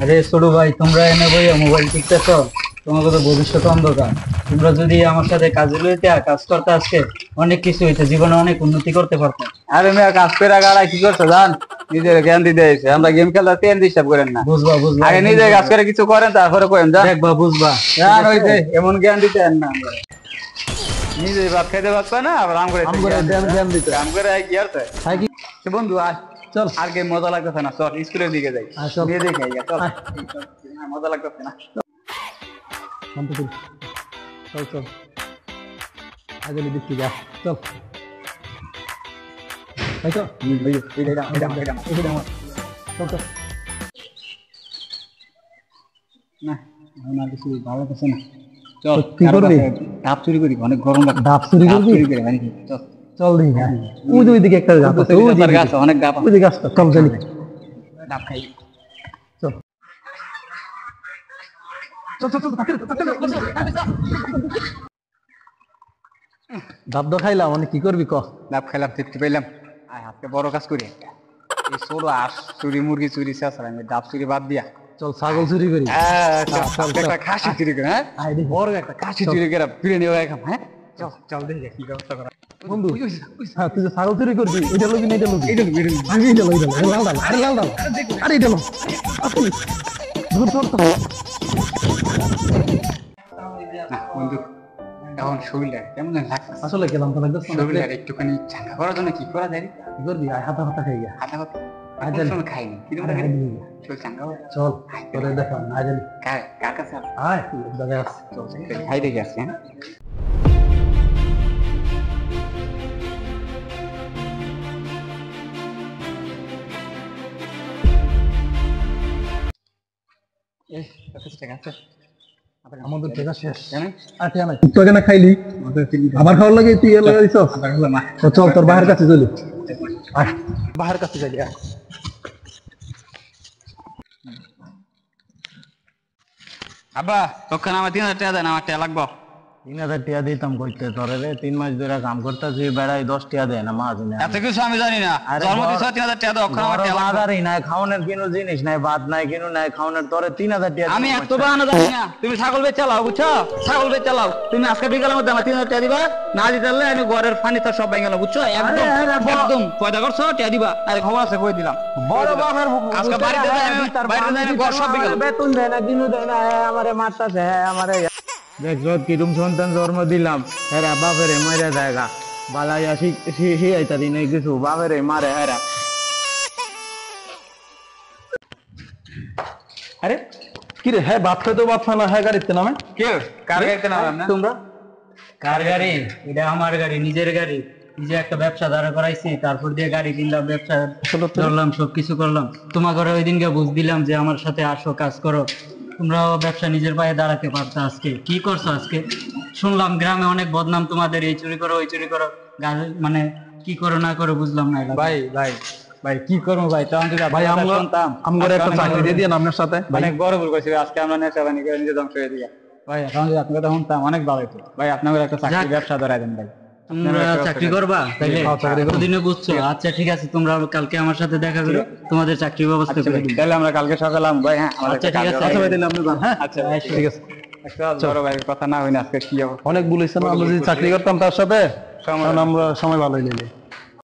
আরে ছোট ভাই, তোমরা এনে বইয়া মোবাইল টিপতেছ, তোমাকে তো ভবিষ্যৎ অন্ধকার। তোমরা যদি আমার সাথে কাজে লইতে কাজ করতে, আজকে অনেক কিছু হইতো, জীবনে অনেক উন্নতি করতে পারতাম। আরে মেয়ে কাজ করে গাড়া কি করছো জান? নিজের জ্ঞান দিতে এসে আমরা গেম খেলতে তেল ডিস্টার্ব করেন না। বুঝবা বুঝবা, আগে নিজে কাজ করে কিছু করেন তারপরে করেন জান। দেখবা বুঝবা। জান ওই যে এমন জ্ঞান দিতে না আমরা নিজে ভাত খাইতে পারতো না, আবার আম করে জ্ঞান দিতে আম করে কি আর বন্ধু আয় চল, আর গেম মজা লাগতেছে না, চল স্কুলের দিকে যাই। মেয়ে দেখে চল, মজা লাগতেছে না। চল চল, আগে দেখতে যা, চল। তাই তো না আমার কিছু ভালো লাগতেছে না। চল কি করবি? ডাব চুরি করি, অনেক গরম লাগে। ডাব চুরি করবি? চল চল দেখি। ওই দিকে একটা গাছ আছে, ওই দিকে গাছ অনেক ডাব, ওই দিকে গাছটা, চল চলি ডাব খাই। চল চল চল চল। ডাব তো খাইলাম, অনেক কি করবি ক? ডাব খাইলাম, তৃপ্তি পেলাম। আজকে বড় কাজ করি, এই ছোট আর চুরি মুরগি চুরি শেষ, আমি ডাব চুরি বাদ দিয়া চল ছাগল চুরি করি। একটা খাসি চুরি করে, হ্যাঁ বড় একটা খাসি চুরি করে বিরিয়ানি হয়ে খাম। হ্যাঁ চল চল দেখি কি ব্যবস্থা করা। বন্ধু তুই যে ছাগল চুরি করবি, এটা লবি না, এটা লবি, এটা লবি, আমি এটা লই দাও, লাল দাও, আরে লাল দাও, আরে এটা লো আসলে ধর ধর। না বন্ধু, এখন শরীরটা কেমন লাগছে? আসলে কেমন তো লাগছে, শরীরটা একটুখানি ঠান্ডা করার জন্য কি করা যায়? কি করবি? হাতা হাতা খাই গা, হাতা হাতা খাইনি, চল ঠান্ডা চল তোরে দেখা না জানি কার কাছে আয় দাদা আছে, চল খাই দেখে আসছি। আমাদের টাকা শেষ, তুই কেন খাইলি? আবার খাওয়ার লাগে তুই চল তোর বাহের কাছে চলি, বাহের কাছে যাই। আব্বা তখন আমার 3000 টাকা দেন, আমার টাকা লাগবো। 3000 টাকা দিতাম করতে তোরে রে, 3 মাস ধরে কাম করতেছি, বেড়াই 10 টাকা দেয় না মাঝে। এত কিছু আমি জানি না, জন্ম দিছ 3000 টাকা দাও, ওখানে আমার টাকা লাগবে। নাই খাওয়ানোর কোনো জিনিস নাই, ভাত নাই কোনো নাই খাওয়ানোর, তোরে 3000 টাকা আমি এত বাহানা জানি না। তুমি ছাগল বেচ চালাও, বুঝছো? ছাগল বেচ চালাও। তুমি আজকে বিকালের মধ্যে আমার 3000 টাকা দিবা, না দিতে পারলে আমি ঘরের পানি তো সব ভেঙে গেল, বুঝছো? একদম একদম পয়দা করছো, টাকা দিবা। আরে খবর আছে, কই দিলাম। বড় বাবার আজকে বাড়িতে যাই, বাইরে যাই, ঘর সব ভেঙে গেল। বেতন দেয় না, দিনও দেয় না, আমারে মারতাছে, আমারে দেখ কিরম সন্তান জন্ম দিলাম, হেরা বাপেরে মারা জায়গা বালাইয়া শিখাইতা দিন কিছু, বাপেরে মারে হেরা। আরে কি রে, হ্যাঁ বাপ খাইতো বাপ খানা, হ্যাঁ গাড়িতে নামে কে? কার গাড়িতে নামে না তোমরা? কার গাড়ি? এটা আমার গাড়ি, নিজের গাড়ি। নিজে একটা ব্যবসা দাঁড়া করাইছি, তারপর দিয়ে গাড়ি কিনলাম, ব্যবসা করলাম, সবকিছু করলাম। তোমার ঘরে ওই দিনকে বুঝ দিলাম যে আমার সাথে আসো, কাজ করো। তোমরাও ব্যবসা নিজের পায়ে দাঁড়াতে পারতো। আজকে কি করছো? আজকে শুনলাম গ্রামে অনেক বদনাম তোমাদের, এই চুরি করো ওই চুরি করো, মানে কি করো না করো বুঝলাম না। ভাই ভাই ভাই কি করবো ভাই, তখন যদি ভাই আমরা একটা চাকরি দিয়ে দিন আপনার সাথে, অনেক বড় ভুল করছি আজকে, আমরা নেশা বানি করে নিজে ধ্বংস হয়ে দিয়া। ভাই এখন যদি আপনার কথা শুনতাম অনেক ভালো হতো ভাই, আপনাদের একটা চাকরি ব্যবসা ধরাই দেন ভাই। চাকরি করবা তাইলে বুঝছো? আচ্ছা ঠিক আছে, তোমরা কালকে আমার সাথে দেখা করো, তোমাদের চাকরির ব্যবস্থা করে দিই। তাহলে আমরা কালকে সকালে ভাই। হ্যাঁ আচ্ছা ঠিক আছে, আচ্ছা ঠিক আছে। বড় ভাইয়ের কথা না হইনা আজকে কি হবে, অনেক বলেছেন, আমরা যদি চাকরি করতাম তার সাথে আমরা সময় ভালো হইলে।